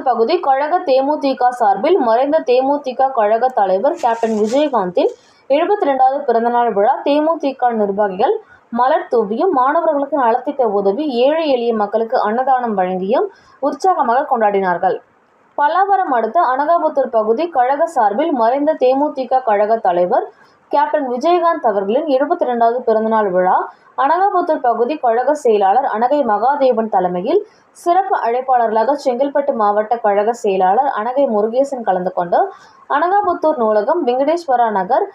பகுதி கழக தேமுதிக சார்பில் மறைந்த தேமுதிக கழக தலைவர் கேப்டன் விஜயகாந்தின் 72வது பிறந்தநாள் விழா தேமுதிக நிர்வாகிகள் மலர் தூவியும், மாணவர்களுக்கு நலத்திட்ட உதவி, ஏழை எளிய மக்களுக்கு அன்னதானம் வழங்கியும் உற்சாகமாக கொண்டாடினார்கள். பல்லாவரம் அடுத்த அனகாபுத்தூர் பகுதி கழக சார்பில் மறைந்த தேமுதிக கழக தலைவர் கேப்டன் விஜயகாந்த் அவர்களின் 72வது பிறந்தநாள் விழா அனகாபுத்தூர் பகுதி கழக செயலாளர் அனகை மகாதேவன் தலைமையில் சிறப்பு அழைப்பாளர்களாக செங்கல்பட்டு மாவட்ட கழக செயலாளர் அனகை முருகேசன் கலந்து கொண்டு அனகாபுத்தூர் நூலகம், வெங்கடேஸ்வரா நகர்,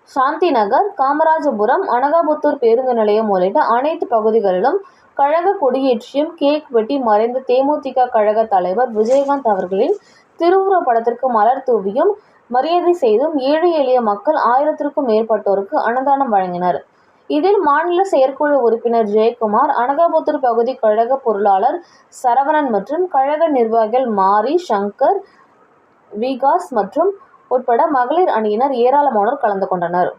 சாந்தி நகர், காமராஜபுரம், அனகாபுத்தூர் பேருந்து நிலையம் உள்ளிட்ட அனைத்து பகுதிகளிலும் கழக கொடியேற்றியும் கேக் வெட்டி மறைந்த தேமுதிக கழக தலைவர் விஜயகாந்த் அவர்களின் திருவுருவப் படத்திற்கு மலர் தூவியும் மரியாதை செய்தும் ஏழை எளிய மக்கள் 1000க்கும் மேற்பட்டோருக்கு அன்னதானம் வழங்கினர். இதில் மாநில செயற்குழு உறுப்பினர் ஜெயக்குமார், அனகாபுத்தூர் பகுதி கழக பொருளாளர் சரவணன் மற்றும் கழக நிர்வாகிகள் மாரி, சங்கர், விகாஸ் மற்றும் உட்பட மகளிர் அணியினர் ஏராளமானோர் கலந்து கொண்டனர்.